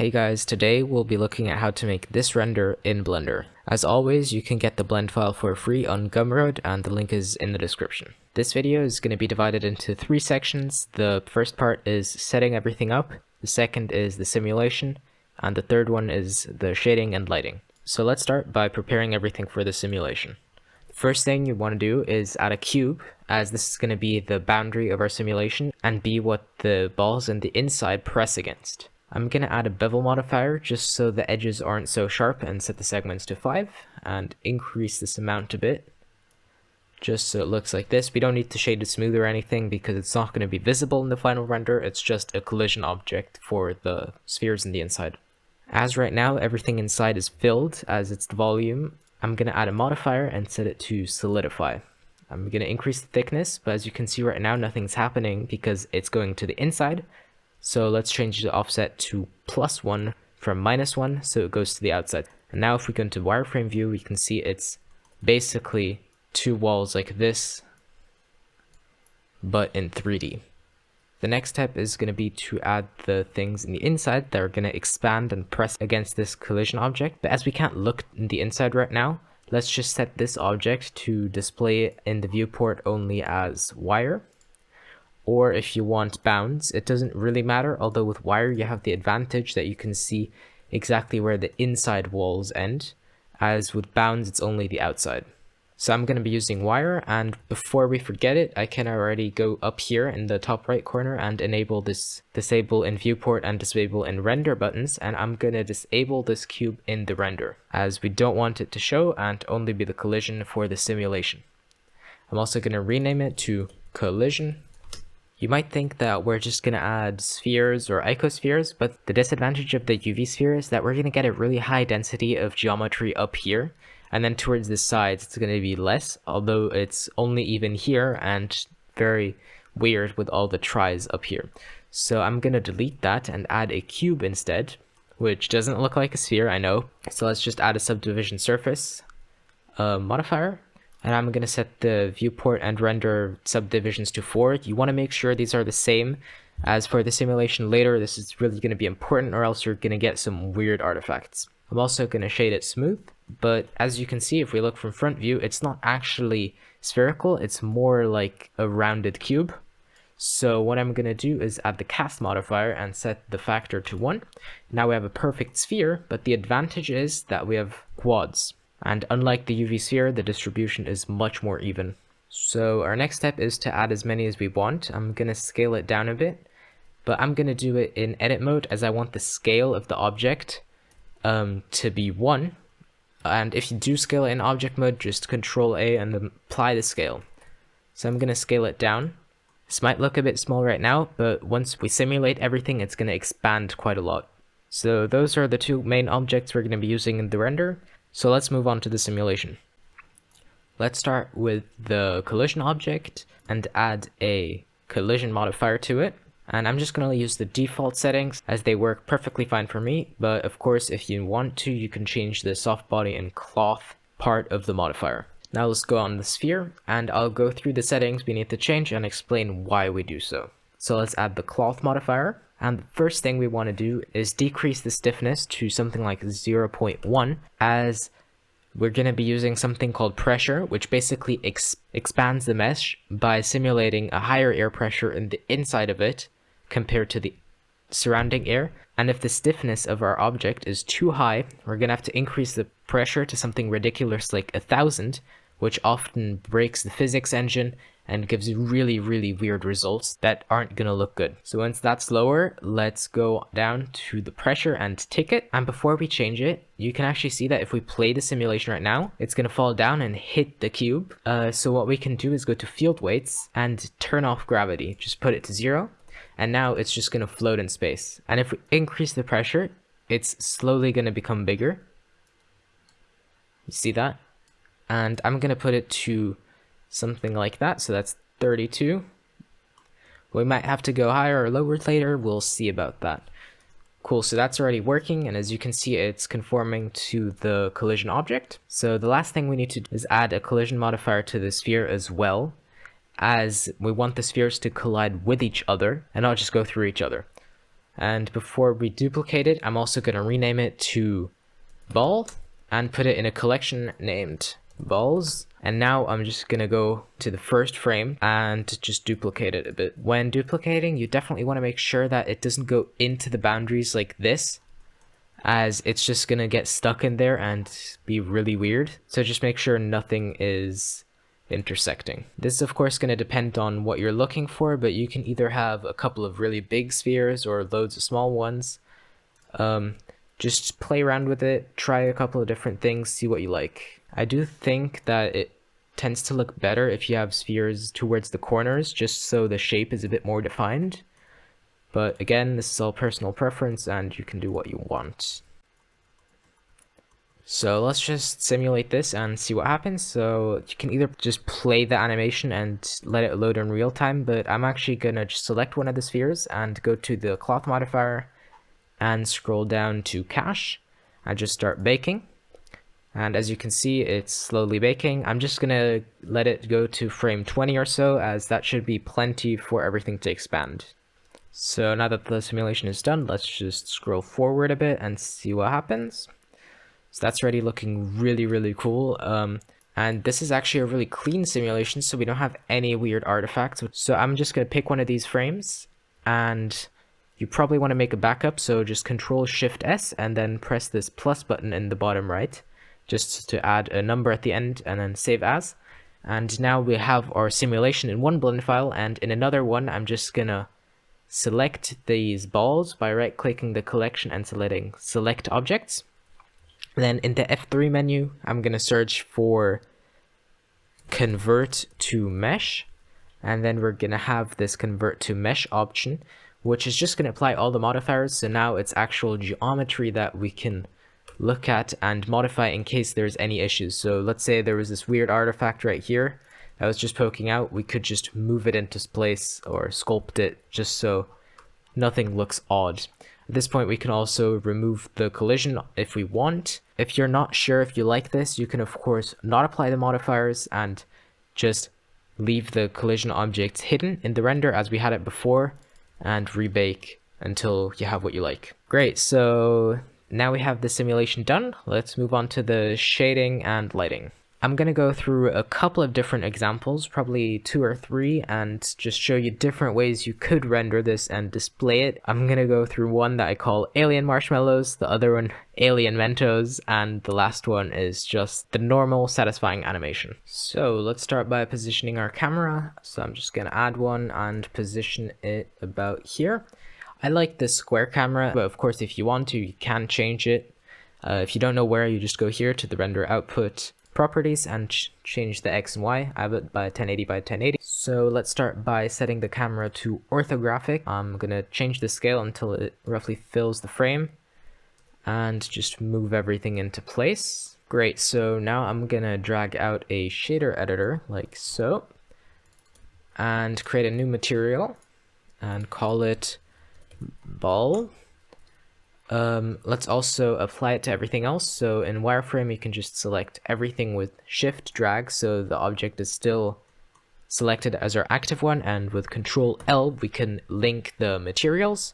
Hey guys, today we'll be looking at how to make this render in Blender. As always, you can get the blend file for free on Gumroad and the link is in the description. This video is going to be divided into 3 sections. The first part is setting everything up, the second is the simulation, and the third one is the shading and lighting. So let's start by preparing everything for the simulation. First thing you want to do is add a cube, as this is going to be the boundary of our simulation and be what the balls in the inside press against. I'm going to add a bevel modifier just so the edges aren't so sharp and set the segments to 5 and increase this amount a bit just so it looks like this. We don't need to shade it smooth or anything because it's not going to be visible in the final render. It's just a collision object for the spheres in the inside. As right now everything inside is filled as it's the volume, I'm going to add a modifier and set it to solidify. I'm going to increase the thickness, but as you can see right now nothing's happening because it's going to the inside. So let's change the offset to +1 from -1 so it goes to the outside. And now if we go into wireframe view, we can see it's basically 2 walls like this, but in 3D. The next step is going to be to add the things in the inside that are going to expand and press against this collision object. But as we can't look in the inside right now, let's just set this object to display in the viewport only as wire. Or if you want bounds, it doesn't really matter, although with wire you have the advantage that you can see exactly where the inside walls end, as with bounds it's only the outside. So I'm going to be using wire, and before we forget it, I can already go up here in the top right corner and enable this disable in viewport and disable in render buttons, and I'm going to disable this cube in the render, as we don't want it to show and only be the collision for the simulation. I'm also going to rename it to collision. You might think that we're just going to add spheres or icospheres, but the disadvantage of the UV sphere is that we're going to get a really high density of geometry up here, and then towards the sides it's going to be less, although it's only even here and very weird with all the tries up here. So I'm going to delete that and add a cube instead, which doesn't look like a sphere, I know. So let's just add a subdivision surface modifier. And I'm going to set the viewport and render subdivisions to 4. You want to make sure these are the same as for the simulation later. This is really going to be important, or else you're going to get some weird artifacts. I'm also going to shade it smooth, but as you can see, if we look from front view, it's not actually spherical. It's more like a rounded cube. So what I'm going to do is add the cast modifier and set the factor to 1. Now we have a perfect sphere, but the advantage is that we have quads. And unlike the UV sphere, the distribution is much more even. So our next step is to add as many as we want. I'm going to scale it down a bit, but I'm going to do it in edit mode as I want the scale of the object to be 1. And if you do scale it in object mode, just Control A and then apply the scale. So I'm going to scale it down. This might look a bit small right now, but once we simulate everything, it's going to expand quite a lot. So those are the 2 main objects we're going to be using in the render. So let's move on to the simulation. Let's start with the collision object and add a collision modifier to it. And I'm just going to use the default settings as they work perfectly fine for me. But of course, if you want to, you can change the soft body and cloth part of the modifier. Now let's go on the sphere and I'll go through the settings we need to change and explain why we do so. So let's add the cloth modifier. And the first thing we want to do is decrease the stiffness to something like 0.1, as we're going to be using something called pressure, which basically expands the mesh by simulating a higher air pressure in the inside of it compared to the surrounding air. And if the stiffness of our object is too high, we're going to have to increase the pressure to something ridiculous like 1000, which often breaks the physics engine and gives you really weird results that aren't gonna look good. So once that's lower, let's go down to the pressure and tick it. And before we change it, you can actually see that if we play the simulation right now, it's gonna fall down and hit the cube. So what we can do is go to field weights and turn off gravity. Just put it to 0. And now it's just gonna float in space. And if we increase the pressure, it's slowly gonna become bigger. You see that? And I'm gonna put it to something like that, so that's 32. We might have to go higher or lower later, we'll see about that. Cool, so that's already working, and as you can see, it's conforming to the collision object. So the last thing we need to do is add a collision modifier to the sphere as well, as we want the spheres to collide with each other and not just go through each other. And before we duplicate it, I'm also going to rename it to ball and put it in a collection named balls. And now I'm just going to go to the first frame and just duplicate it a bit. When duplicating, you definitely want to make sure that it doesn't go into the boundaries like this, as it's just going to get stuck in there and be really weird. So just make sure nothing is intersecting. This is of course going to depend on what you're looking for, but you can either have a couple of really big spheres or loads of small ones. Just play around with it, try a couple of different things, see what you like. I do think that it tends to look better if you have spheres towards the corners, just so the shape is a bit more defined. But again, this is all personal preference and you can do what you want. So let's just simulate this and see what happens. So you can either just play the animation and let it load in real time, but I'm actually gonna just select one of the spheres and go to the cloth modifier and scroll down to cache and just start baking. And as you can see, it's slowly baking. I'm just gonna let it go to frame 20 or so, as that should be plenty for everything to expand. So now that the simulation is done, let's just scroll forward a bit and see what happens. So that's already looking really, really cool. And this is actually a really clean simulation, so we don't have any weird artifacts. So I'm just gonna pick one of these frames, and you probably want to make a backup, so just Control-Shift-S and then press this plus button in the bottom right, just to add a number at the end, and then save as. And now we have our simulation in one blend file, and in another one I'm just gonna select these balls by right-clicking the collection and selecting Select Objects. Then in the F3 menu, I'm gonna search for Convert to Mesh, and then we're gonna have this Convert to Mesh option, which is just gonna apply all the modifiers, so now it's actual geometry that we can look at and modify in case there's any issues. So let's say there was this weird artifact right here that was just poking out, we could just move it into place or sculpt it just so nothing looks odd. At this point we can also remove the collision if we want. If you're not sure if you like this, you can of course not apply the modifiers and just leave the collision objects hidden in the render as we had it before and rebake until you have what you like. Great, so now we have the simulation done. Let's move on to the shading and lighting. I'm gonna go through a couple of different examples, probably 2 or 3, and just show you different ways you could render this and display it. I'm gonna go through one that I call Alien Marshmallows, the other one Alien Mentos, and the last one is just the normal satisfying animation. So let's start by positioning our camera. So I'm just gonna add one and position it about here. I like this square camera, but of course if you want to, you can change it. If you don't know where, you just go here to the render output properties and change the X and Y. I have it by 1080 by 1080. So let's start by setting the camera to orthographic. I'm gonna change the scale until it roughly fills the frame and just move everything into place. Great, so now I'm gonna drag out a shader editor like so and create a new material and call it ball. Let's also apply it to everything else. So in wireframe, you can just select everything with shift drag, so the object is still selected as our active one, and with Control L, we can link the materials,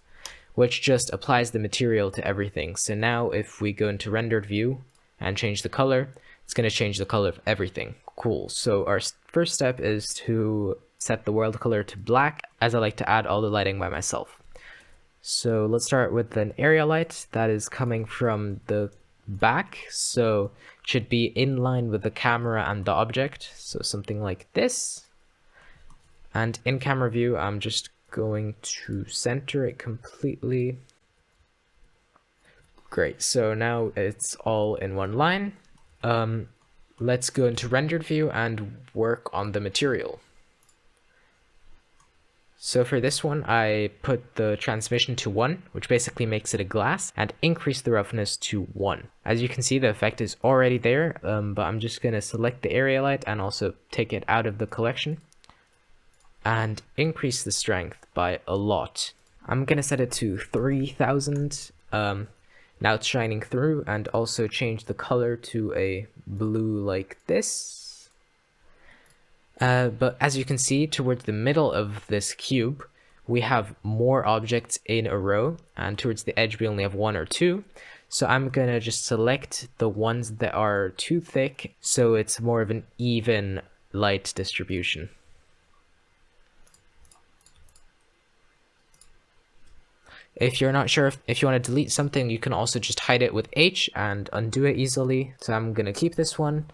which just applies the material to everything. So now if we go into rendered view and change the color, it's going to change the color of everything. Cool. So our first step is to set the world color to black, as I like to add all the lighting by myself. So let's start with an area light that is coming from the back, so it should be in line with the camera and the object, so something like this. And in camera view, I'm just going to center it completely. Great, so now it's all in one line. Let's go into rendered view and work on the material. So for this one, I put the transmission to 1, which basically makes it a glass, and increase the roughness to 1. As you can see, the effect is already there, but I'm just going to select the area light and also take it out of the collection and increase the strength by a lot. I'm going to set it to 3000. Now it's shining through, and also change the color to a blue like this. But as you can see, towards the middle of this cube, we have more objects in a row, and towards the edge we only have 1 or 2. So I'm gonna just select the ones that are too thick, so it's more of an even light distribution. If you're not sure if you want to delete something, you can also just hide it with H and undo it easily. So I'm gonna keep this one.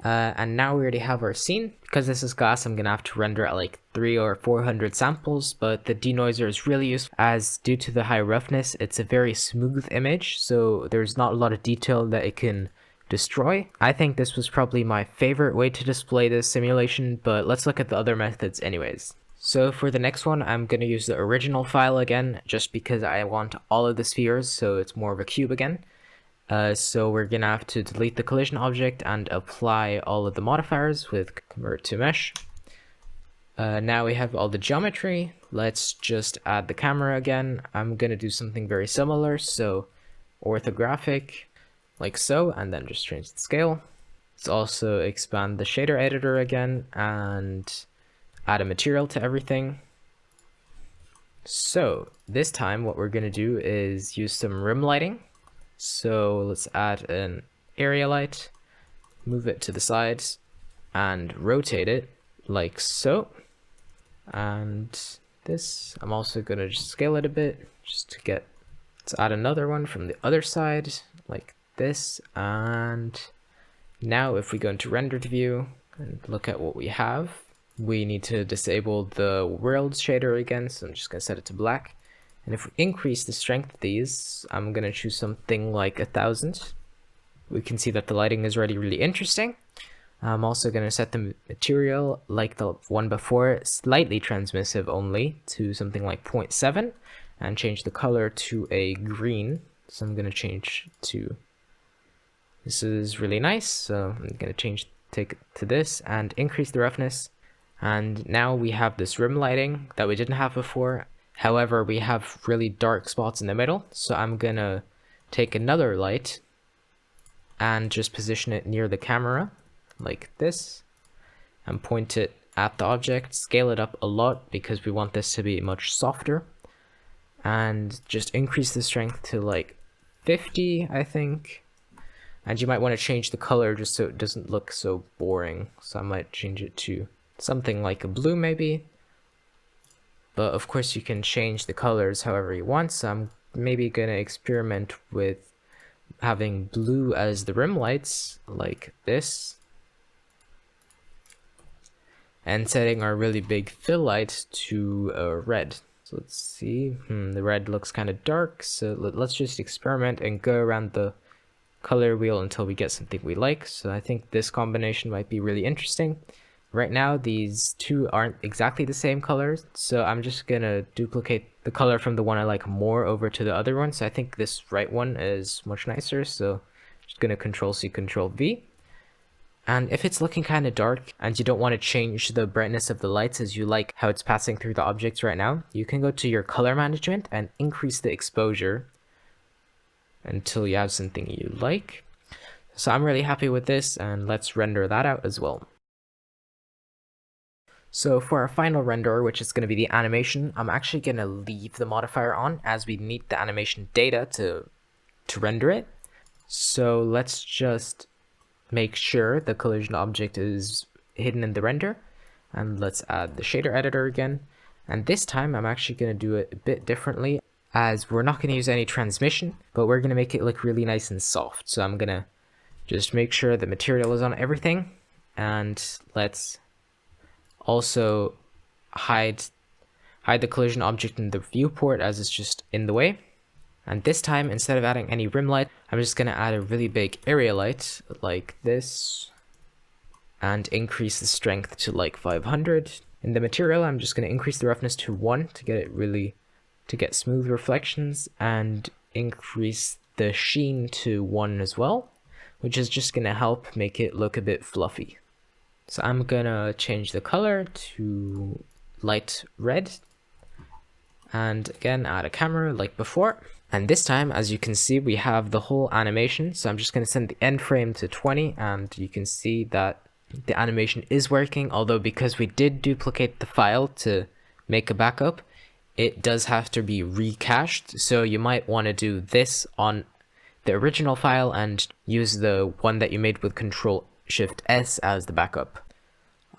And now we already have our scene. Because this is glass, I'm gonna have to render at like 300 or 400 samples, but the denoiser is really useful as due to the high roughness, it's a very smooth image, so there's not a lot of detail that it can destroy. I think this was probably my favorite way to display this simulation, but let's look at the other methods anyways. So for the next one, I'm going to use the original file again, just because I want all of the spheres, so it's more of a cube again. So we're going to have to delete the collision object and apply all of the modifiers with convert to mesh. Now we have all the geometry. Let's just add the camera again. I'm going to do something very similar, so orthographic, like so, and then just change the scale. Let's also expand the shader editor again and add a material to everything. So this time what we're going to do is use some rim lighting. So let's add an area light, move it to the sides, and rotate it like so. And this, I'm also going to just scale it a bit, just to get, let's add another one from the other side, like this. And now if we go into rendered view and look at what we have, we need to disable the world shader again, so I'm just going to set it to black. And if we increase the strength of these, I'm going to choose something like 1000. We can see that the lighting is already really interesting. I'm also going to set the material, like the one before, slightly transmissive only, to something like 0.7, and change the color to a green. So I'm going to change to, this is really nice, so I'm going to take it to this and increase the roughness. And now we have this rim lighting that we didn't have before. However, we have really dark spots in the middle, so I'm gonna take another light and just position it near the camera like this and point it at the object, scale it up a lot because we want this to be much softer, and just increase the strength to like 50, I think. And you might want to change the color just so it doesn't look so boring, so I might change it to something like a blue maybe. But of course you can change the colors however you want, so I'm maybe gonna experiment with having blue as the rim lights, like this. And setting our really big fill light to red. So let's see, the red looks kind of dark, so let's just experiment and go around the color wheel until we get something we like. So I think this combination might be really interesting. Right now, these two aren't exactly the same colors, so I'm just gonna duplicate the color from the one I like more over to the other one. So I think this right one is much nicer, so just gonna Control-C, Control-V. And if it's looking kind of dark and you don't want to change the brightness of the lights as you like how it's passing through the objects right now, you can go to your color management and increase the exposure until you have something you like. So I'm really happy with this, and let's render that out as well. So for our final render, which is going to be the animation, I'm actually going to leave the modifier on as we need the animation data to render it. So let's just make sure the collision object is hidden in the render, and let's add the shader editor again. And this time I'm actually going to do it a bit differently, as we're not going to use any transmission, but we're going to make it look really nice and soft. So I'm going to just make sure the material is on everything, and let's also hide the collision object in the viewport as it's just in the way. And this time, instead of adding any rim light, I'm just going to add a really big area light like this and increase the strength to like 500. In the material, I'm just going to increase the roughness to 1 to get smooth reflections, and increase the sheen to 1 as well, which is just going to help make it look a bit fluffy. So I'm gonna change the color to light red, and again add a camera like before. And this time, as you can see, we have the whole animation. So I'm just gonna send the end frame to 20, and you can see that the animation is working, although because we did duplicate the file to make a backup, it does have to be recached, so you might want to do this on the original file and use the one that you made with Control-Shift-S as the backup.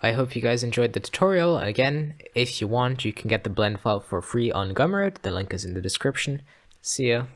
I hope you guys enjoyed the tutorial. Again, if you want, you can get the blend file for free on Gumroad. The link is in the description. See ya.